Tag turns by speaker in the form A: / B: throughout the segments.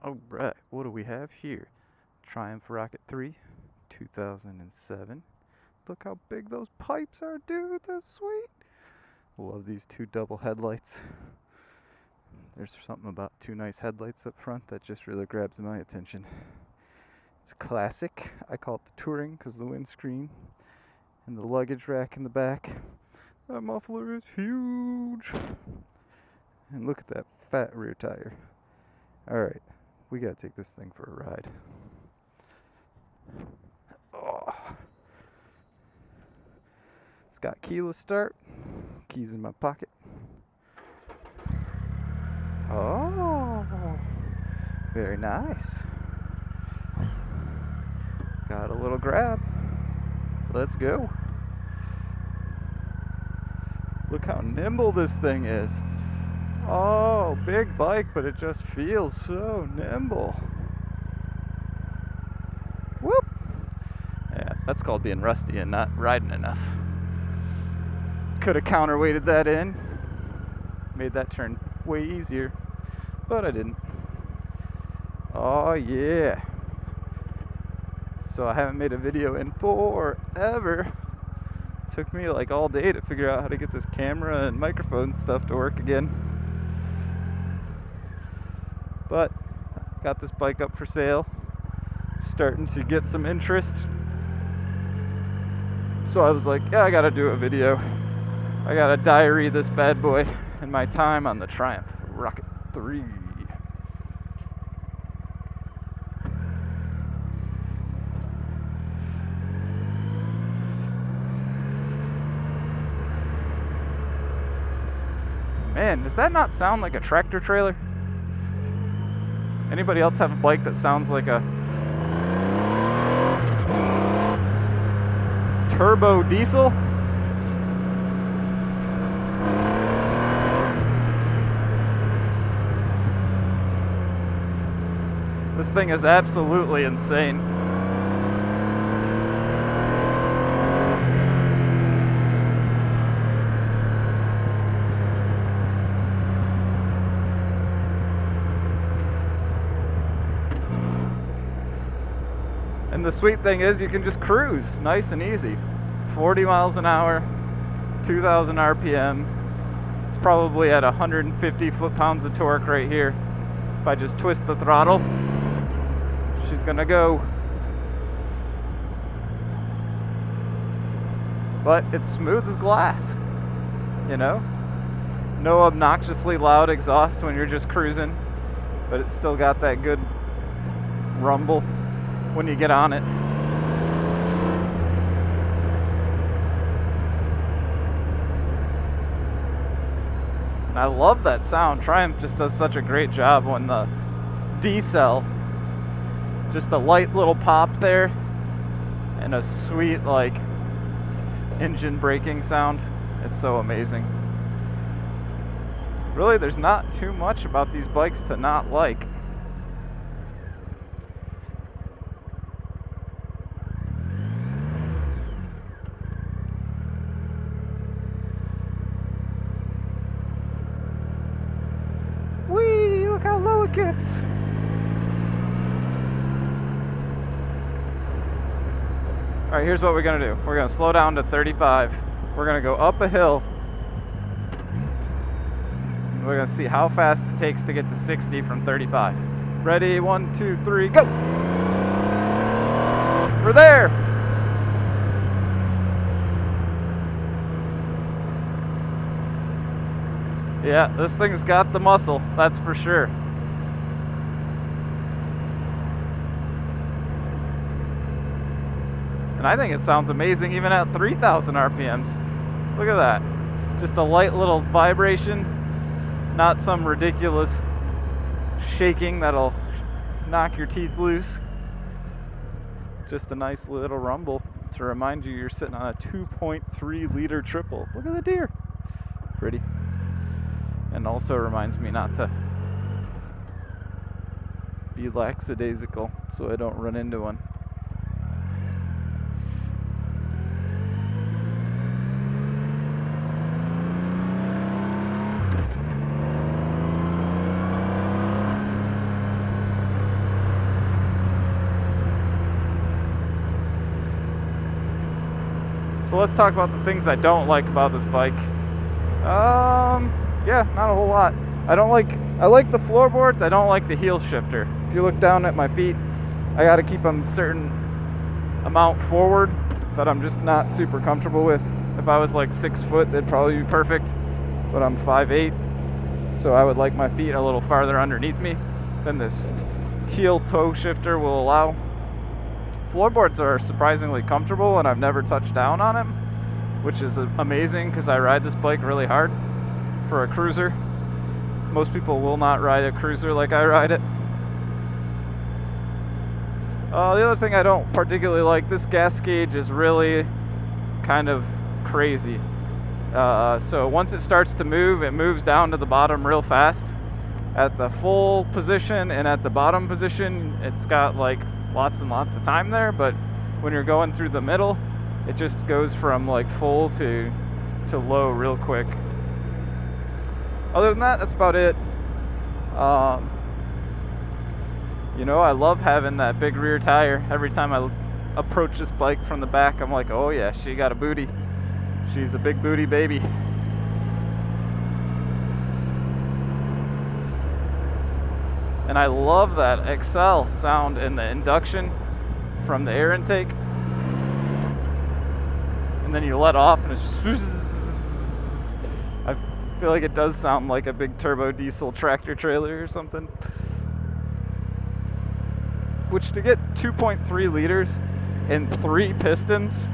A: Alright, what do we have here? Triumph Rocket III, 2007. Look how big those pipes are, dude. That's sweet. Love these two double headlights. There's something about two nice headlights up front that just really grabs my attention. It's classic. I call it the touring because the windscreen and the luggage rack in the back. That muffler is huge. And look at that fat rear tire. Alright, we gotta take this thing for a ride. Oh. It's got keyless start. Keys in my pocket. Oh, very nice. Got a little grab. Let's go. Look how nimble this thing is. Oh, big bike, but it just feels so nimble. Whoop! Yeah, that's called being rusty and not riding enough. Could have counterweighted that in. Made that turn way easier, but I didn't. Oh yeah. So I haven't made a video in forever. Took me like all day to figure out how to get this camera and microphone stuff to work again. But got this bike up for sale. Starting to get some interest. So I was like, yeah, I gotta do a video. I gotta diary this bad boy and my time on the Triumph Rocket III. Man, does that not sound like a tractor trailer? Anybody else have a bike that sounds like a turbo diesel? This thing is absolutely insane. And the sweet thing is you can just cruise nice and easy. 40 miles an hour, 2,000 RPM. It's probably at 150 foot-pounds of torque right here. If I just twist the throttle, she's gonna go. But it's smooth as glass, you know? No obnoxiously loud exhaust when you're just cruising, but it's still got that good rumble when you get on it. And I love that sound. Triumph just does such a great job when the decel, just a light little pop there and a sweet like engine braking sound. It's so amazing. Really, there's not too much about these bikes to not like. Whee! Look how low it gets. Alright, here's what we're going to do. We're going to slow down to 35. We're going to go up a hill. We're going to see how fast it takes to get to 60 from 35. Ready? 1, 2, 3, go! We're there! Yeah, this thing's got the muscle, that's for sure. And I think it sounds amazing even at 3,000 RPMs. Look at that. Just a light little vibration. Not some ridiculous shaking that'll knock your teeth loose. Just a nice little rumble to remind you you're sitting on a 2.3 liter triple. Look at the deer. Pretty. And also reminds me not to be lackadaisical so I don't run into one. So let's talk about the things I don't like about this bike. Yeah, not a whole lot. I like the floorboards. I don't like the heel shifter. If you look down at my feet, I got to keep them a certain amount forward that I'm just not super comfortable with. If I was like 6 foot, they'd probably be perfect, but I'm 5'8", so I would like my feet a little farther underneath me than this heel toe shifter will allow. Floorboards are surprisingly comfortable, and I've never touched down on them, which is amazing because I ride this bike really hard for a cruiser. Most people will not ride a cruiser like I ride it. The other thing I don't particularly like, this gas gauge is really kind of crazy. So once it starts to move, it moves down to the bottom real fast. At the full position and at the bottom position, it's got like lots and lots of time there, but when you're going through the middle, it just goes from like full to low real quick. Other than that, that's about it. I love having that big rear tire. Every time I approach this bike from the back, I'm like, oh yeah, she got a booty. She's a big booty baby. And I love that Excel sound in the induction from the air intake. And then you let off and it's just... I feel like it does sound like a big turbo diesel tractor trailer or something. Which, to get 2.3 liters and 3 pistons,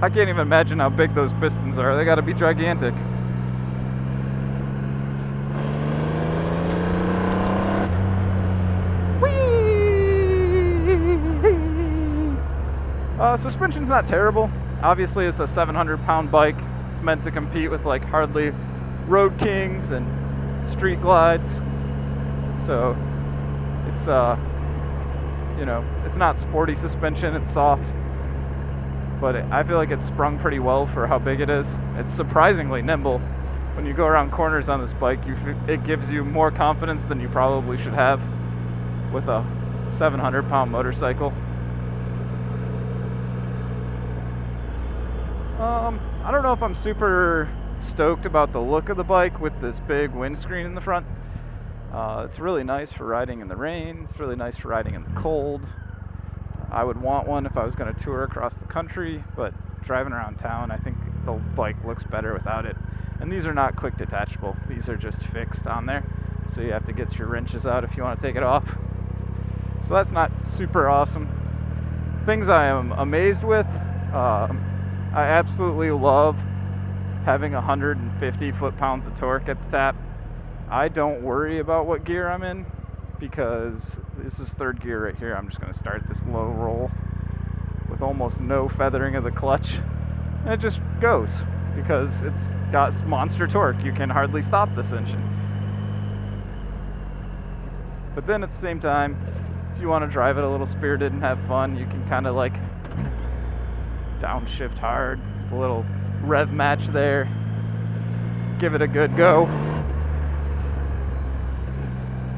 A: I can't even imagine how big those pistons are. They gotta be gigantic. Suspension's not terrible. Obviously, it's a 700-pound bike. It's meant to compete with like Harley Road Kings and Street Glides. So it's it's not sporty suspension. It's soft, but I feel like it's sprung pretty well for how big it is. It's surprisingly nimble. When you go around corners on this bike, it gives you more confidence than you probably should have with a 700-pound motorcycle. I don't know if I'm super stoked about the look of the bike with this big windscreen in the front. It's really nice for riding in the rain. It's really nice for riding in the cold. I would want one if I was going to tour across the country, but driving around town, I think the bike looks better without it. And these are not quick detachable. These are just fixed on there, so you have to get your wrenches out if you want to take it off. So that's not super awesome. Things I am amazed with, I absolutely love having 150 foot-pounds of torque at the tap. I don't worry about what gear I'm in because this is third gear right here. I'm just going to start this low roll with almost no feathering of the clutch. And it just goes because it's got monster torque. You can hardly stop this engine. But then at the same time, if you want to drive it a little spirited and have fun, you can kind of like downshift hard with a little rev match there. Give it a good go.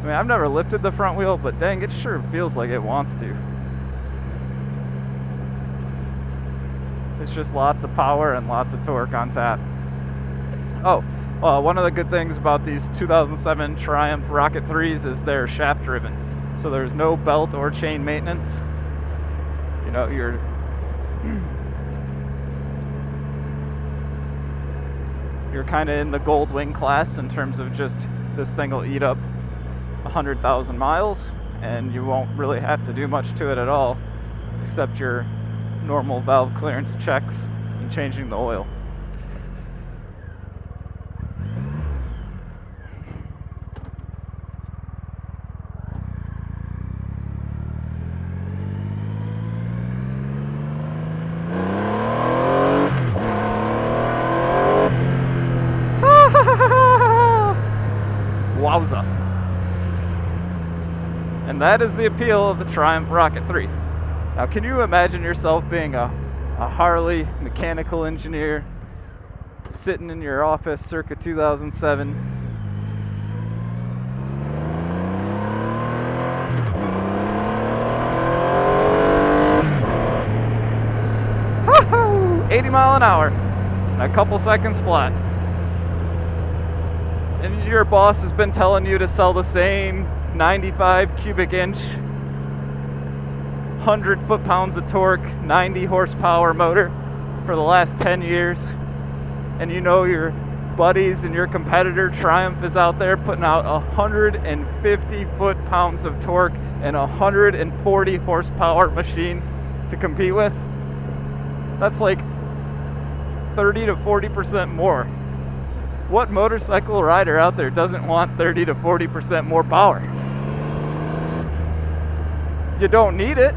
A: I mean, I've never lifted the front wheel, but dang, it sure feels like it wants to. It's just lots of power and lots of torque on tap. Oh, one of the good things about these 2007 Triumph Rocket 3s is they're shaft driven. So there's no belt or chain maintenance. You know, you're kind of in the gold wing class in terms of just this thing will eat up 100,000 miles and you won't really have to do much to it at all except your normal valve clearance checks and changing the oil. Wowza. And that is the appeal of the Triumph Rocket 3. Now, can you imagine yourself being a Harley mechanical engineer sitting in your office circa 2007? 80 mile an hour in a couple seconds flat. And your boss has been telling you to sell the same 95 cubic inch, 100 foot-pounds of torque, 90 horsepower motor for the last 10 years. And you know your buddies and your competitor Triumph is out there putting out 150 foot-pounds of torque and 140 horsepower machine to compete with. That's like 30 to 40% more. What motorcycle rider out there doesn't want 30 to 40% more power? You don't need it,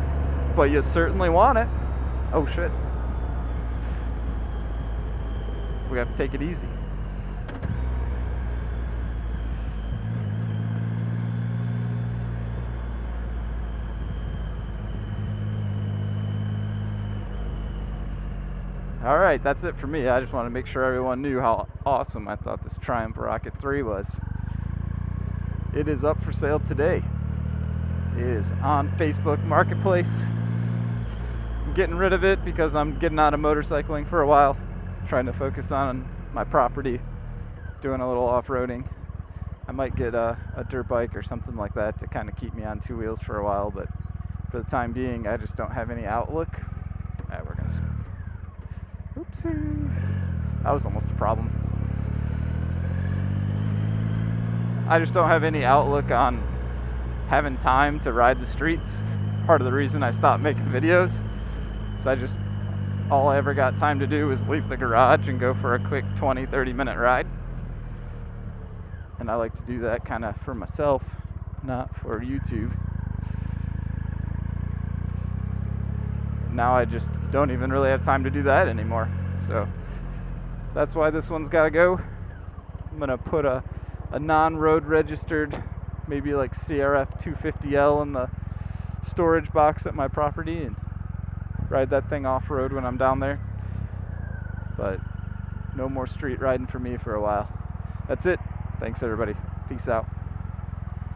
A: but you certainly want it. Oh shit. We have to take it easy. Alright, that's it for me. I just want to make sure everyone knew how awesome I thought this Triumph Rocket III was. It is up for sale today. It is on Facebook Marketplace. I'm getting rid of it because I'm getting out of motorcycling for a while. Trying to focus on my property, doing a little off-roading. I might get a dirt bike or something like that to kind of keep me on two wheels for a while, but for the time being, I just don't have any outlook. Alright, we're gonna... Oopsie. That was almost a problem. I just don't have any outlook on having time to ride the streets. Part of the reason I stopped making videos is all I ever got time to do was leave the garage and go for a quick 20-30 minute ride. And I like to do that kind of for myself, not for YouTube. Now I just don't even really have time to do that anymore. So that's why this one's got to go. I'm going to put a non-road registered, maybe like CRF 250L in the storage box at my property and ride that thing off-road when I'm down there. But no more street riding for me for a while. That's it. Thanks everybody. Peace out.